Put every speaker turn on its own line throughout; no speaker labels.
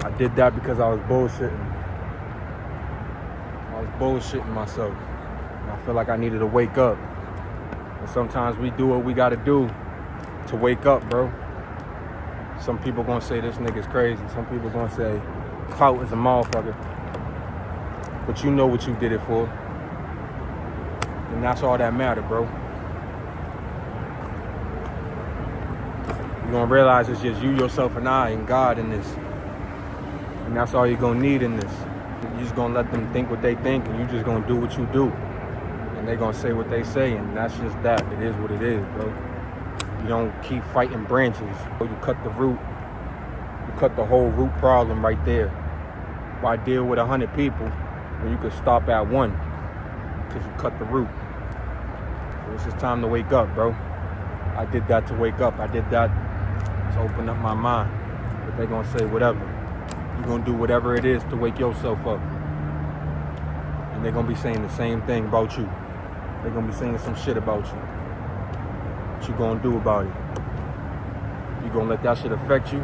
I did that because I was bullshitting. I was bullshitting myself. And I feel like I needed to wake up. And sometimes we do what we gotta do to wake up, bro. Some people gonna say this nigga's crazy. Some people gonna say clout is a motherfucker. But you know what you did it for. And that's all that mattered, bro. You're gonna realize it's just you, yourself, and I, and God in this. And that's all you're gonna need in this. You're just gonna let them think what they think, and you're just gonna do what you do. And they're gonna say what they say, and that's just that. It is what it is, bro. You don't keep fighting branches. You cut the root. You cut the whole root problem right there. Why deal with 100 people when you could stop at one? Because you cut the root. So it's just time to wake up, bro. I did that to wake up. I did that to open up my mind. But they're gonna say whatever. You're gonna do whatever it is to wake yourself up. And they're gonna be saying the same thing about you. They're gonna be saying some shit about you. What you gonna do about it? You gonna let that shit affect you?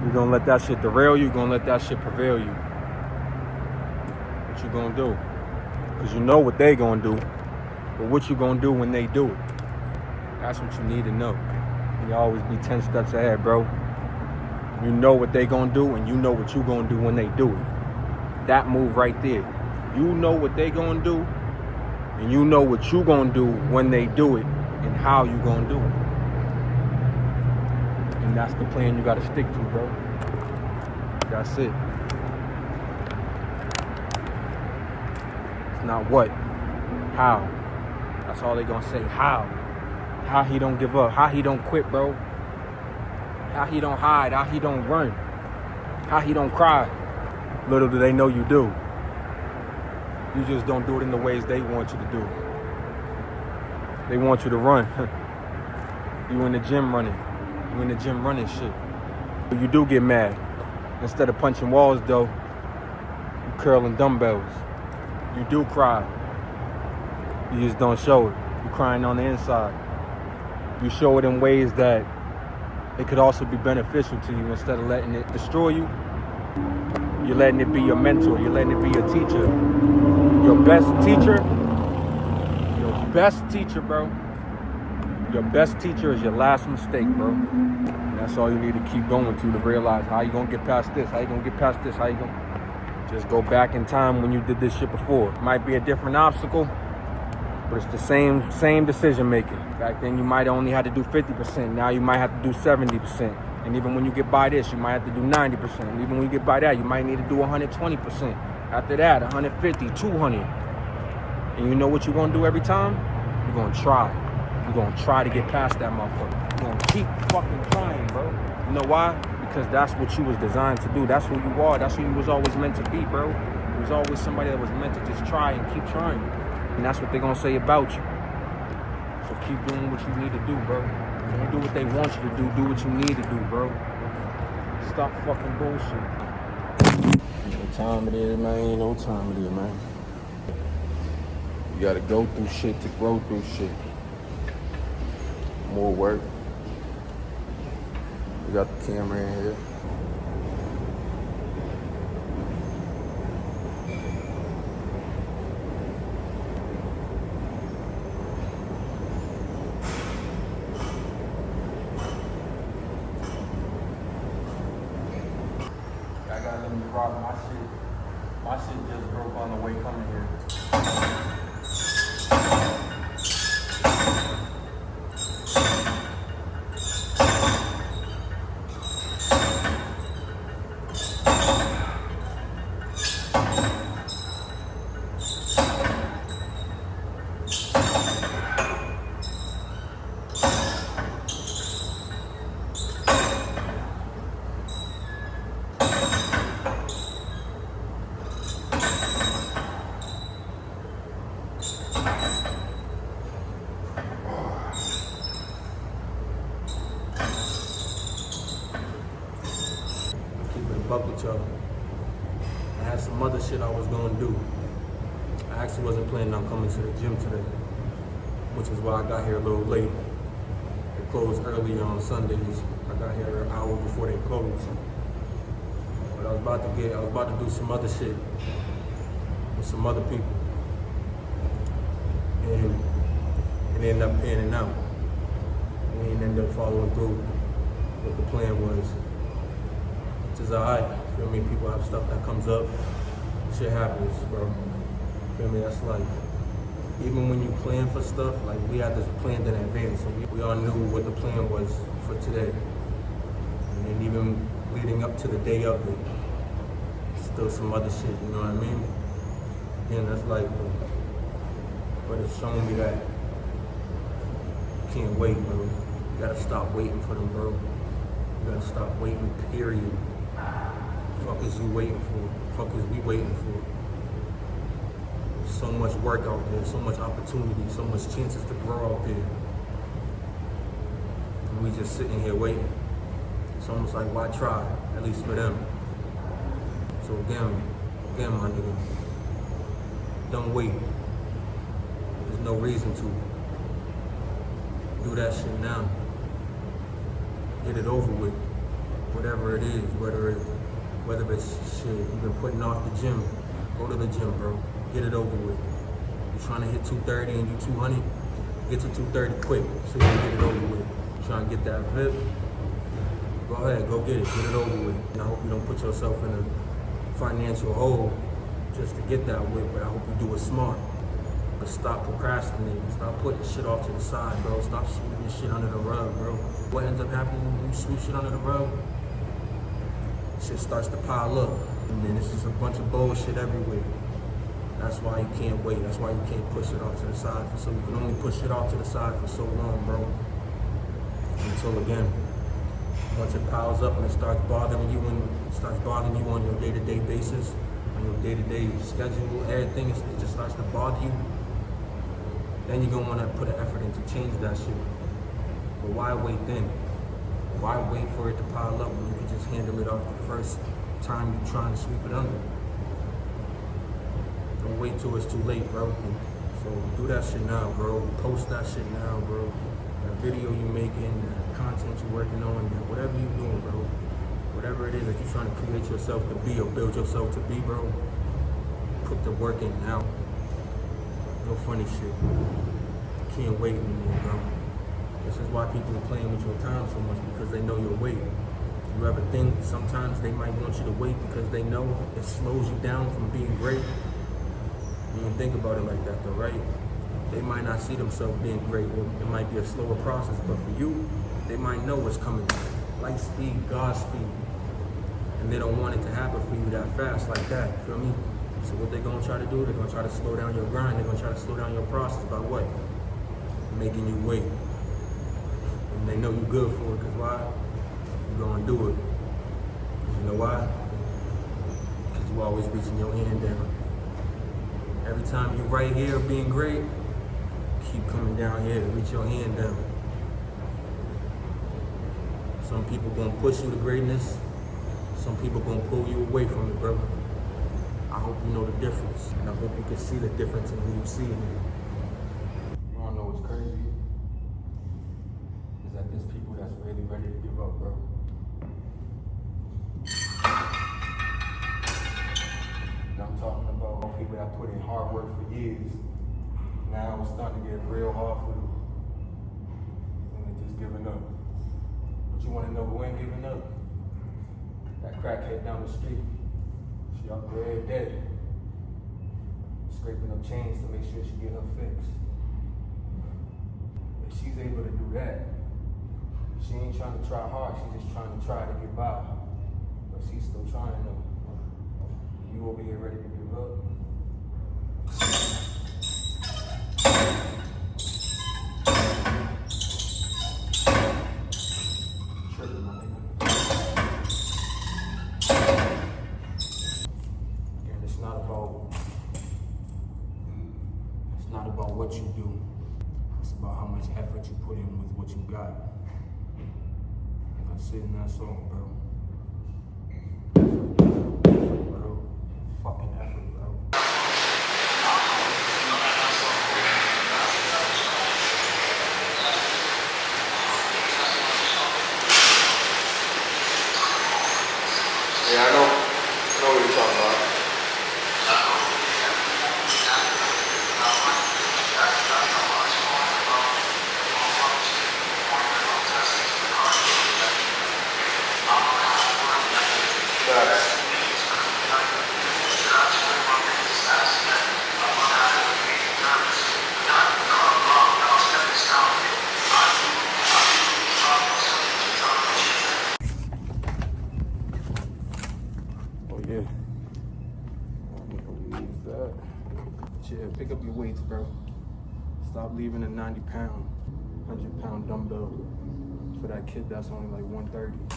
You gonna let that shit derail you? You gonna let that shit prevail you? What you gonna do? Because you know what they gonna do. But what you gonna do when they do it? That's what you need to know. You always be 10 steps ahead, bro. You know what they gonna do, and you know what you gonna do when they do it. That move right there. You know what they gonna do, and you know what you gonna do when they do it, and how you gonna do it. And that's the plan you gotta stick to, bro. That's it. It's not what, how. That's all they gonna say, how. How he don't give up, how he don't quit, bro. How he don't hide, how he don't run. How he don't cry. Little do they know you do. You just don't do it in the ways they want you to do. They want you to run. You in the gym running. You in the gym running shit. But you do get mad. Instead of punching walls, though, you curling dumbbells. You do cry. You just don't show it. You're crying on the inside. You show it in ways that it could also be beneficial to you. Instead of letting it destroy you, you're letting it be your mentor. You're letting it be your teacher. Your best teacher. Your best teacher, bro. Your best teacher is your last mistake, bro. And that's all you need to keep going to realize how you gonna get past this, how you gonna get past this, how you gonna just go back in time when you did this shit before. It might be a different obstacle, but it's the same decision making. Back then you might only have to do 50%. Now you might have to do 70%. And even when you get by this, you might have to do 90%. And even when you get by that, you might need to do 120%. After that, 150, 200. And you know what you're gonna do every time? You're gonna try. You're gonna try to get past that motherfucker. You're gonna keep fucking trying, bro. You know why? Because that's what you was designed to do. That's who you are. That's who you was always meant to be, bro. You was always somebody that was meant to just try and keep trying. And that's what they're gonna say about you. So keep doing what you need to do, bro. Don't do what they want you to do. Do what you need to do, bro. Stop fucking bullshit. You know what time it is, man. You know what time it is, man. You gotta go through shit to grow through shit. More work. We got the camera in here. I gotta let me rock my shit. My shit just broke on the way coming here. Buck with y'all. I had some other shit I was gonna do. I actually wasn't planning on coming to the gym today, which is why I got here a little late. They close early on Sundays. I got here an hour before they close. But I was about to do some other shit with some other people. And it ended up panning out. We didn't end up following through what the plan was. Which is alright. Feel me? People have stuff that comes up. Shit happens, bro. Feel me? That's life. Even when you plan for stuff, like we had this planned in advance, so we all knew what the plan was for today. And then even leading up to the day of it, still some other shit, you know what I mean? Again, that's life, bro. But it's showing me that you can't wait, bro. You gotta stop waiting for them, bro. You gotta stop waiting, period. Fuck is you waiting for? Fuck is we waiting for? There's so much work out there, so much opportunity, so much chances to grow out there. And we just sitting here waiting. It's almost like, why try? At least for them. So again, my nigga, don't wait. There's no reason to. Do that shit now. Get it over with. Whatever it is, whether it's shit, you've been putting off the gym, go to the gym, bro. Get it over with. You're trying to hit 230 and you 200, get to 230 quick so you can get it over with. You're trying to get that VIP, go ahead, go get it over with. And I hope you don't put yourself in a financial hole just to get that whip, but I hope you do it smart. But stop procrastinating, stop putting shit off to the side, bro. Stop sweeping shit under the rug, bro. What ends up happening when you sweep shit under the rug? Shit starts to pile up, and then it's just a bunch of bullshit everywhere. That's why you can't wait. That's why you can't push it off to the side for so you can only push it off to the side for so long, bro. Until again, once it piles up and it starts bothering you on your day-to-day basis, on your day-to-day schedule, everything, it just starts to bother you. Then you're gonna wanna put an effort in to change that shit. But why wait then? Why wait for it to pile up when you can just handle it off the first time you're trying to sweep it under? Don't wait till it's too late, bro. So do that shit now, bro. Post that shit now, bro. That video you making, that content you're working on, whatever you're doing, bro. Whatever it is that you're trying to create yourself to be or build yourself to be, bro. Put the work in now. No funny shit. Can't wait anymore, bro. This is why people are playing with your time so much, because they know you'll wait. You ever think sometimes they might want you to wait because they know it slows you down from being great? You can think about it like that though, right? They might not see themselves being great. It might be a slower process, but for you, they might know what's coming. Light speed, God speed. And they don't want it to happen for you that fast like that, you feel me? So what they're gonna try to do, they're gonna try to slow down your grind, they're gonna try to slow down your process by what? Making you wait. And they know you're good for it, because why? You're gonna do it. You know why? Because you're always reaching your hand down. Every time you're right here being great, keep coming down here to reach your hand down. Some people gonna push you to greatness, some people gonna pull you away from it, bro. I hope you know the difference, and I hope you can see the difference in who you see in it. You wanna know what's crazy? Is that there's people that's really ready to give up, bro. And I'm talking about people that put in hard work for years. Now it's starting to get real hard for them. And they're just giving up. But you wanna know who ain't giving up? That crackhead down the street. She up there every day, scraping up chains to make sure she get her fix. If she's able to do that, she ain't trying to try hard, she's just trying to try to get by. But she's still trying though. You over here ready to give up? Tripping, my nigga. It's not about what you do. It's about how much effort you put in with what you got. That's it in that song, bro. Effort, bro. Fucking effort, bro.
Yeah, I know.
Yeah. Leave that. Yeah, pick up your weights, bro. Stop leaving a 90-pound, 100-pound dumbbell for that kid that's only like 130.